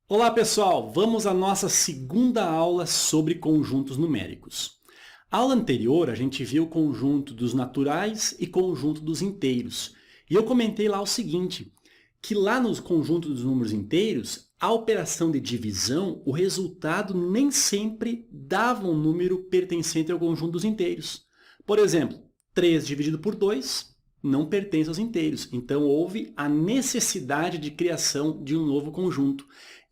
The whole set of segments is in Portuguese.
Olá pessoal, vamos à nossa segunda aula sobre conjuntos numéricos. A aula anterior a gente viu o conjunto dos naturais e conjunto dos inteiros. E eu comentei lá o seguinte, que lá no conjunto dos números inteiros, a operação de divisão, o resultado nem sempre dava um número pertencente ao conjunto dos inteiros. Por exemplo, 3 dividido por 2 não pertence aos inteiros, então houve a necessidade de criação de um novo conjunto.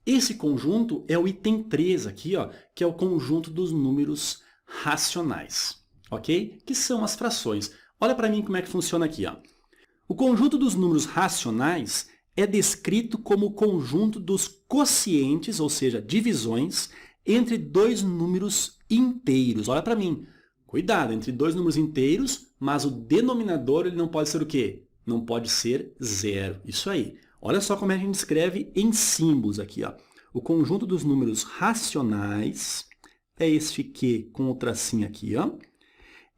Esse conjunto é o item 3 aqui, ó, que é o conjunto dos números racionais, ok? Que são as frações. Olha para mim como é que funciona aqui, ó. O conjunto dos números racionais é descrito como o conjunto dos quocientes, ou seja, divisões, entre dois números inteiros. Olha para mim. Cuidado, entre dois números inteiros, mas o denominador ele não pode ser o quê? Não pode ser zero. Isso aí. Olha só como é que a gente escreve em símbolos aqui, ó. O conjunto dos números racionais é este Q com o tracinho aqui, ó.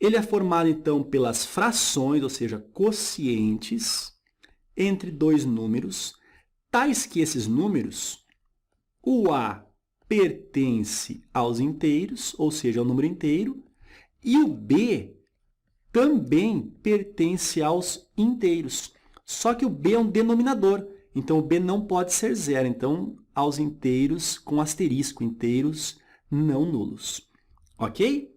Ele é formado, então, pelas frações, ou seja, quocientes, entre dois números, tais que esses números, o A pertence aos inteiros, ou seja, ao número inteiro, e o B também pertence aos inteiros. Só que o B é um denominador, então o B não pode ser zero. Então, aos inteiros com asterisco, inteiros não nulos. Ok?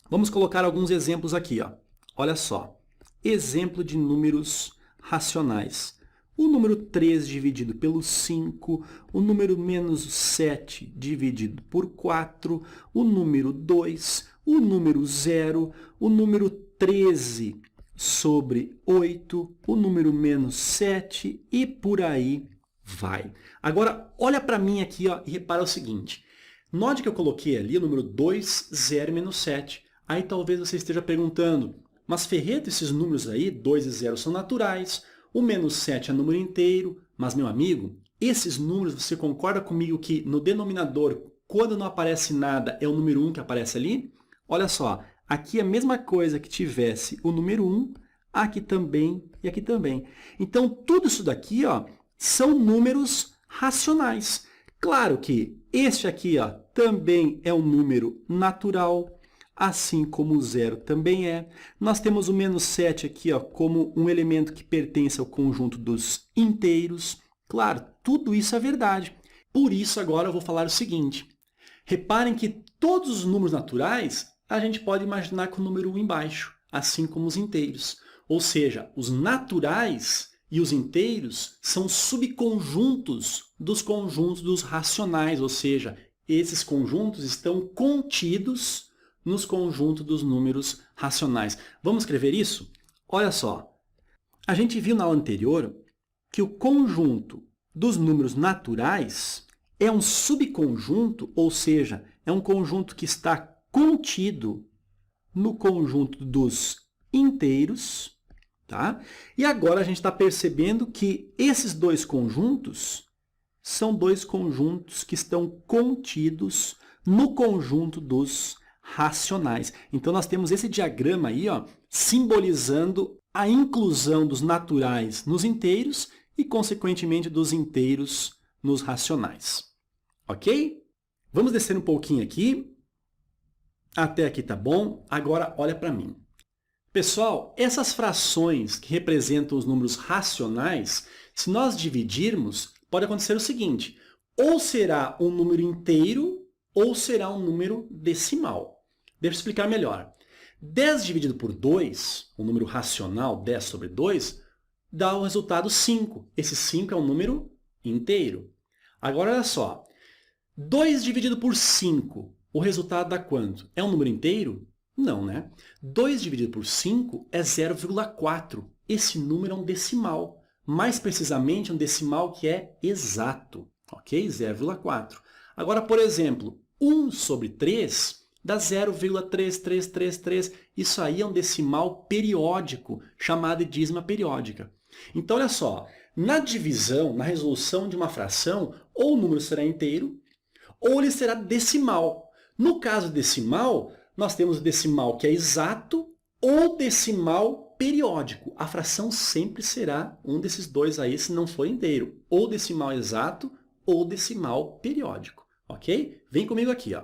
Vamos colocar alguns exemplos aqui, ó. Olha só. Exemplo de números racionais. O número 3 dividido pelo 5, o número menos 7 dividido por 4, o número 2, o número 0, o número 13 sobre 8, o número menos 7 e por aí vai. Agora, olha para mim aqui, ó, e repara o seguinte. Note que eu coloquei ali o número 2, 0 e menos 7. Aí talvez você esteja perguntando, mas Ferreto, esses números aí, 2 e 0, são naturais, o menos 7 é número inteiro, mas meu amigo, esses números, você concorda comigo que no denominador, quando não aparece nada, é o número 1 que aparece ali? Olha só, aqui é a mesma coisa que tivesse o número 1, aqui também e aqui também. Então, tudo isso daqui, ó, são números racionais. Claro que este aqui, ó, também é um número natural, assim como o 0 também é. Nós temos o menos 7 aqui, ó, como um elemento que pertence ao conjunto dos inteiros. Claro, tudo isso é verdade. Por isso, agora eu vou falar o seguinte. Reparem que todos os números naturais a gente pode imaginar com o número 1 embaixo, assim como os inteiros. Ou seja, os naturais e os inteiros são subconjuntos dos conjuntos dos racionais, ou seja, esses conjuntos estão contidos nos conjuntos dos números racionais. Vamos escrever isso? Olha só, a gente viu na aula anterior que o conjunto dos números naturais é um subconjunto, ou seja, é um conjunto que está contido no conjunto dos inteiros, tá? E agora a gente está percebendo que esses dois conjuntos são dois conjuntos que estão contidos no conjunto dos racionais. Então, nós temos esse diagrama aí, ó, simbolizando a inclusão dos naturais nos inteiros e, consequentemente, dos inteiros nos racionais. Ok? Vamos descer um pouquinho aqui. Até aqui tá bom. Agora, olha para mim. Pessoal, essas frações que representam os números racionais, se nós dividirmos, pode acontecer o seguinte, ou será um número inteiro ou será um número decimal. Deixa eu explicar melhor. 10 dividido por 2, o número racional, 10 sobre 2, dá o resultado 5. Esse 5 é um número inteiro. Agora, olha só. 2 dividido por 5, o resultado dá quanto? É um número inteiro? Não, né? 2 dividido por 5 é 0,4. Esse número é um decimal. Mais precisamente, um decimal que é exato. Ok? 0,4. Agora, por exemplo, 1 sobre 3 dá 0,3333. Isso aí é um decimal periódico, chamado de dízima periódica. Então, olha só. Na divisão, na resolução de uma fração, ou o número será inteiro, ou ele será decimal. No caso decimal, nós temos o decimal que é exato ou decimal periódico. A fração sempre será um desses dois aí, se não for inteiro. Ou decimal exato ou decimal periódico, ok? Vem comigo aqui, ó.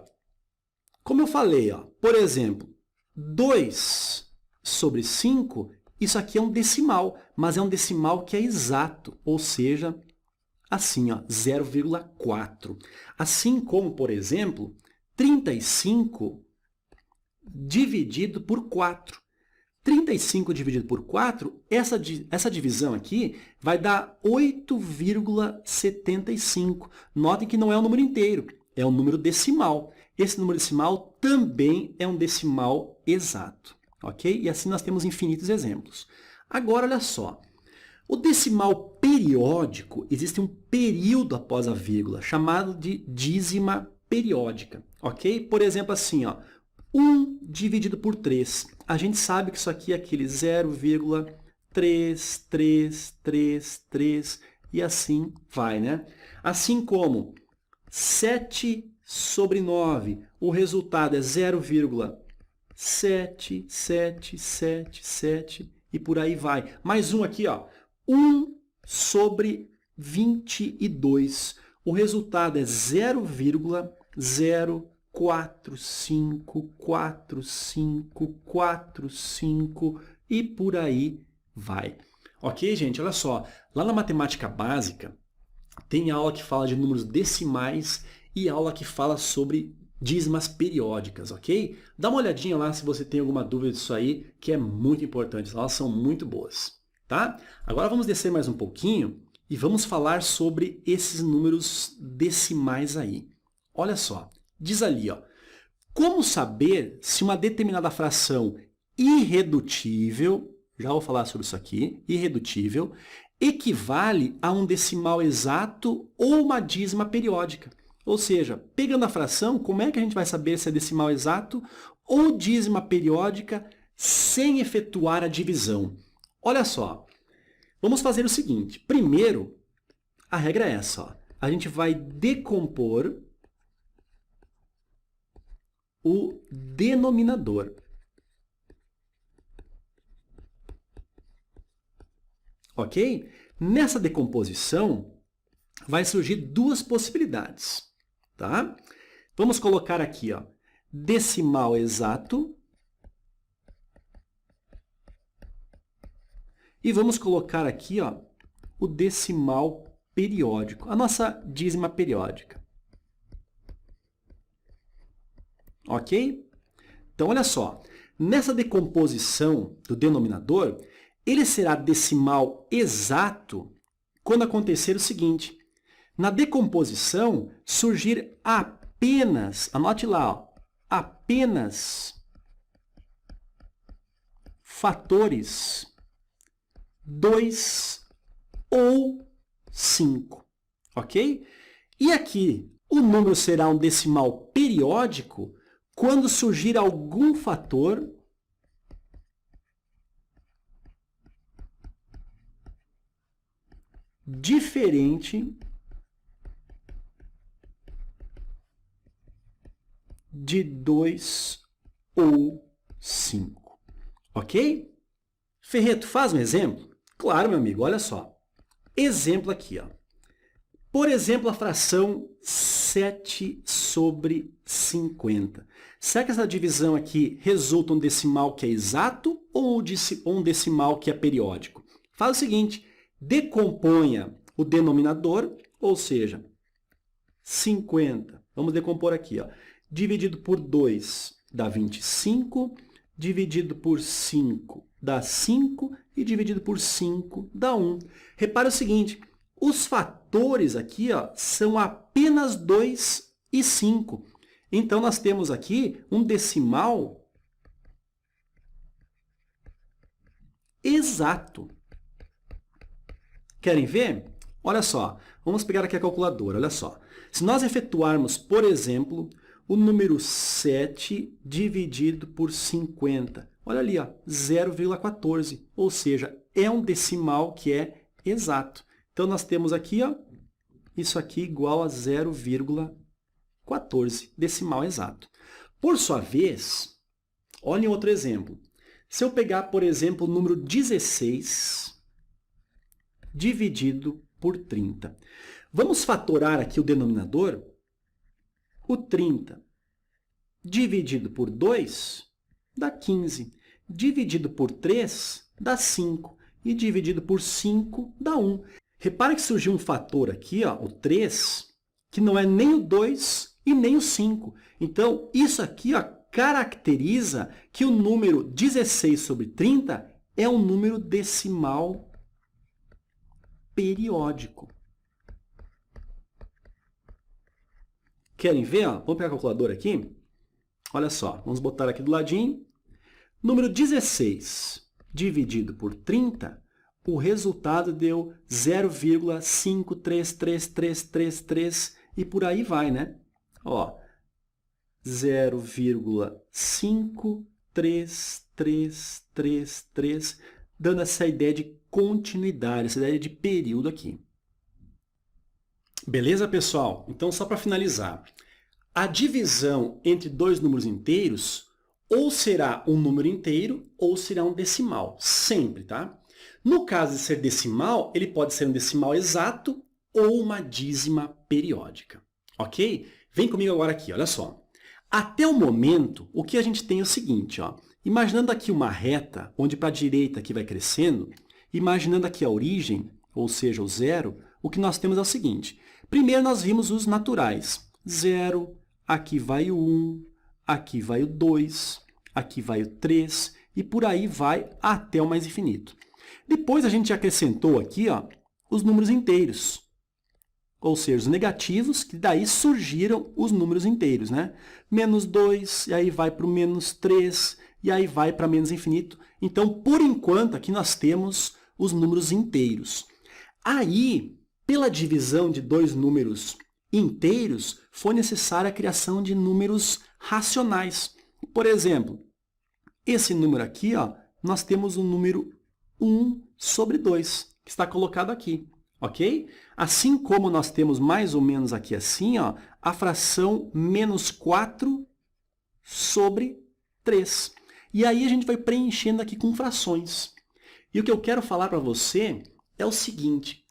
Como eu falei, ó, por exemplo, 2 sobre 5, isso aqui é um decimal, mas é um decimal que é exato, ou seja, assim, ó, 0,4. Assim como, por exemplo, 35 dividido por 4. 35 dividido por 4, essa divisão aqui vai dar 8,75. Notem que não é um número inteiro, é um número decimal. Esse número decimal também é um decimal exato, ok? E assim nós temos infinitos exemplos. Agora, olha só. O decimal periódico, existe um período após a vírgula, chamado de dízima periódica, ok? Por exemplo, assim, ó, 1 dividido por 3. A gente sabe que isso aqui é aquele 0,3333 e assim vai, né? Assim como 7 sobre 9, o resultado é 0,7777 e por aí vai. Mais um aqui, ó, 1 sobre 22. O resultado é 0,0454545 e por aí vai. Ok, gente? Olha só. Lá na matemática básica, tem aula que fala de números decimais e aula que fala sobre dízimas periódicas, ok? Dá uma olhadinha lá se você tem alguma dúvida disso aí, que é muito importante. Elas são muito boas, tá? Agora vamos descer mais um pouquinho e vamos falar sobre esses números decimais aí. Olha só, diz ali, ó, como saber se uma determinada fração irredutível, já vou falar sobre isso aqui, irredutível, equivale a um decimal exato ou uma dízima periódica. Ou seja, pegando a fração, como é que a gente vai saber se é decimal exato ou dízima periódica sem efetuar a divisão? Olha só, vamos fazer o seguinte. Primeiro, a regra é essa, ó. A gente vai decompor o denominador. Ok? Nessa decomposição, vai surgir duas possibilidades. Tá? Vamos colocar aqui, ó, decimal exato e vamos colocar aqui, ó, o decimal periódico, a nossa dízima periódica. Ok? Então, olha só, nessa decomposição do denominador, ele será decimal exato quando acontecer o seguinte. Na decomposição, surgir apenas, anote lá, ó, apenas fatores 2 ou 5, ok? E aqui, o número será um decimal periódico quando surgir algum fator diferente de 2 ou 5, ok? Ferreto, faz um exemplo? Claro, meu amigo, olha só. Exemplo aqui, ó. Por exemplo, a fração 7 sobre 50. Será que essa divisão aqui resulta um decimal que é exato ou um decimal que é periódico? Faz o seguinte, decomponha o denominador, ou seja, 50. Vamos decompor aqui, ó. Dividido por 2 dá 25, dividido por 5 dá 5 e dividido por 5 dá 1. Repare o seguinte, os fatores aqui, ó, são apenas 2 e 5. Então, nós temos aqui um decimal exato. Querem ver? Olha só, vamos pegar aqui a calculadora, olha só. Se nós efetuarmos, por exemplo, o número 7 dividido por 50, olha ali, ó, 0,14, ou seja, é um decimal que é exato. Então, nós temos aqui, ó, isso aqui igual a 0,14, decimal exato. Por sua vez, olhem outro exemplo. Se eu pegar, por exemplo, o número 16 dividido por 30. Vamos fatorar aqui o denominador. O 30 dividido por 2 dá 15. Dividido por 3 dá 5. E dividido por 5 dá 1. Repara que surgiu um fator aqui, ó, o 3, que não é nem o 2 e nem o 5. Então, isso aqui ó, caracteriza que o número 16 sobre 30 é um número decimal periódico. Querem ver? Ó? Vamos pegar a calculadora aqui? Olha só, vamos botar aqui do ladinho. Número 16 dividido por 30, o resultado deu 0,53333 e por aí vai, né? Ó, 0,5333, dando essa ideia de continuidade, essa ideia de período aqui. Beleza, pessoal? Então, só para finalizar, a divisão entre dois números inteiros ou será um número inteiro ou será um decimal, sempre, tá? No caso de ser decimal, ele pode ser um decimal exato ou uma dízima periódica, ok? Vem comigo agora aqui, olha só. Até o momento, o que a gente tem é o seguinte, ó. Imaginando aqui uma reta, onde para a direita aqui vai crescendo, imaginando aqui a origem, ou seja, o zero, o que nós temos é o seguinte. Primeiro nós vimos os naturais. 0, aqui vai o 1, aqui vai o 2, aqui vai o 3, e por aí vai até o mais infinito. Depois a gente acrescentou aqui ó, os números inteiros, ou seja, os negativos, que daí surgiram os números inteiros, né? Menos 2, e aí vai para o menos 3, e aí vai para menos infinito. Então, por enquanto, aqui nós temos os números inteiros. Aí, pela divisão de dois números inteiros, foi necessária a criação de números racionais. Por exemplo, esse número aqui, ó, nós temos o número 1 sobre 2, que está colocado aqui, ok? Assim como nós temos mais ou menos aqui assim, ó, a fração menos 4 sobre 3. E aí a gente vai preenchendo aqui com frações. E o que eu quero falar para você é o seguinte.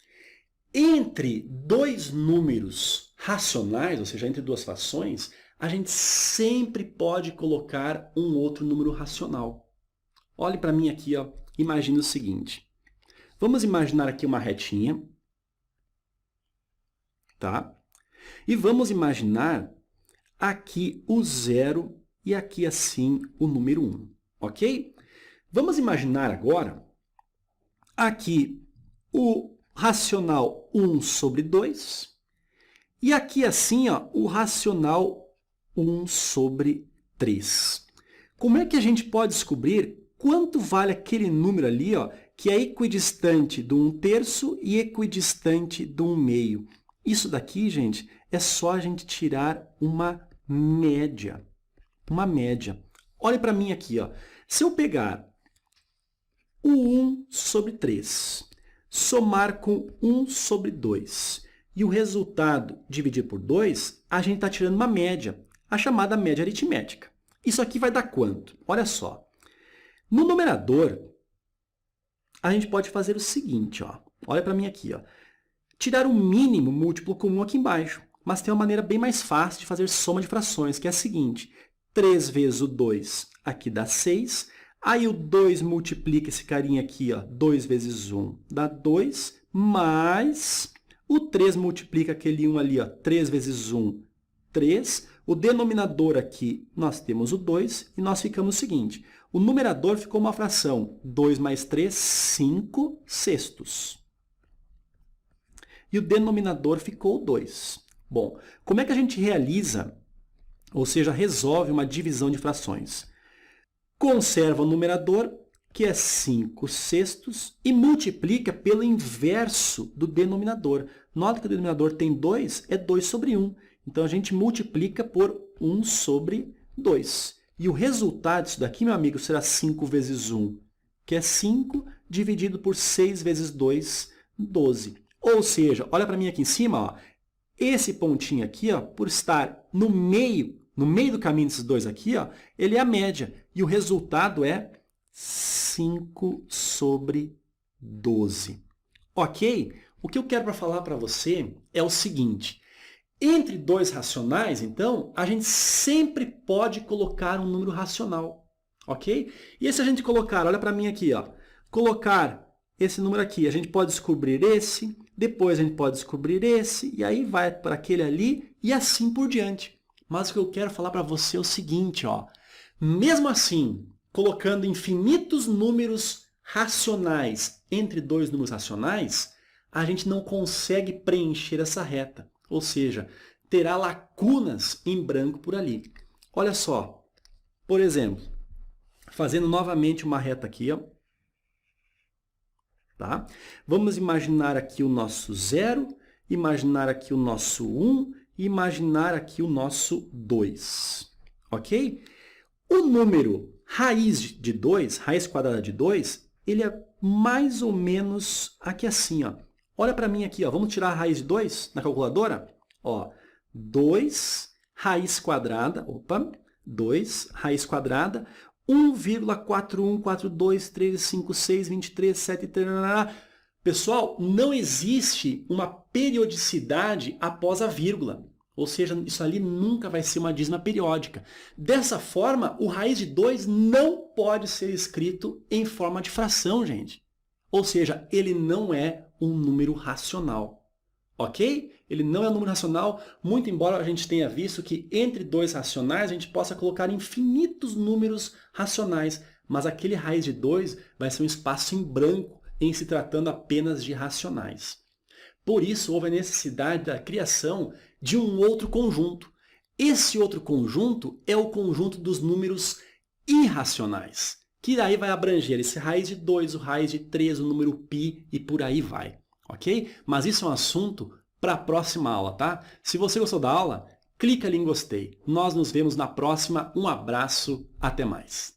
Entre dois números racionais, ou seja, entre duas frações, a gente sempre pode colocar um outro número racional. Olhe para mim aqui, ó. Imagine o seguinte. Vamos imaginar aqui uma retinha, tá? E vamos imaginar aqui o 0 e aqui assim o número 1, ok? Vamos imaginar agora aqui o racional 1 sobre 2 e aqui assim ó, o racional 1 sobre 3. Como é que a gente pode descobrir quanto vale aquele número ali ó, que é equidistante do 1/3 e equidistante do 1/2? Isso daqui, gente, é só a gente tirar uma média. Uma média. Olhe para mim aqui. Ó. Se eu pegar o 1 sobre 3, somar com 1 sobre 2 e o resultado dividir por 2, a gente está tirando uma média, a chamada média aritmética. Isso aqui vai dar quanto? Olha só. No numerador, a gente pode fazer o seguinte. Ó. Olha para mim aqui. Ó. Tirar o mínimo múltiplo com 1 aqui embaixo. Mas tem uma maneira bem mais fácil de fazer soma de frações, que é a seguinte. 3 vezes o 2 aqui dá 6. Aí o 2 multiplica esse carinha aqui, ó, 2 vezes 1 dá 2, mais o 3 multiplica aquele 1 ali, ó, 3 vezes 1, 3. O denominador aqui, nós temos o 2 e nós ficamos o seguinte. O numerador ficou uma fração, 2 mais 3, 5 sextos. E o denominador ficou 2. Bom, como é que a gente realiza, ou seja, resolve uma divisão de frações? Conserva o numerador, que é 5 sextos, e multiplica pelo inverso do denominador. Nota que o denominador tem 2, é 2 sobre 1. Então, a gente multiplica por 1 sobre 2. E o resultado disso daqui, meu amigo, será 5 vezes 1, que é 5, dividido por 6 vezes 2, 12. Ou seja, olha para mim aqui em cima, ó, esse pontinho aqui, ó, por estar no meio do caminho desses dois aqui, ó, ele é a média. E o resultado é 5 sobre 12. Ok? O que eu quero falar para você é o seguinte. Entre dois racionais, então, a gente sempre pode colocar um número racional, ok? E se a gente colocar, olha para mim aqui, ó, colocar esse número aqui, a gente pode descobrir esse, depois a gente pode descobrir esse, e aí vai para aquele ali e assim por diante. Mas o que eu quero falar para você é o seguinte, ó, mesmo assim, colocando infinitos números racionais entre dois números racionais, a gente não consegue preencher essa reta. Ou seja, terá lacunas em branco por ali. Olha só, por exemplo, fazendo novamente uma reta aqui, ó, tá? Vamos imaginar aqui o nosso 0, imaginar aqui o nosso 1 e imaginar aqui o nosso 2, ok? O número raiz de 2, raiz quadrada de 2, ele é mais ou menos aqui assim, ó. Olha para mim aqui, ó. Vamos tirar a raiz de 2 na calculadora? Ó, 2 raiz quadrada, 2 raiz quadrada, 1,41423567, pessoal, não existe uma periodicidade após a vírgula. Ou seja, isso ali nunca vai ser uma dízima periódica. Dessa forma, o raiz de 2 não pode ser escrito em forma de fração, gente. Ou seja, ele não é um número racional. Ok? Ele não é um número racional, muito embora a gente tenha visto que entre dois racionais a gente possa colocar infinitos números racionais, mas aquele raiz de 2 vai ser um espaço em branco em se tratando apenas de racionais. Por isso, houve a necessidade da criação de um outro conjunto. Esse outro conjunto é o conjunto dos números irracionais, que daí vai abranger esse raiz de 2, o raiz de 3, o número π e por aí vai. Ok? Mas isso é um assunto para a próxima aula, tá? Se você gostou da aula, clica ali em gostei. Nós nos vemos na próxima. Um abraço, até mais.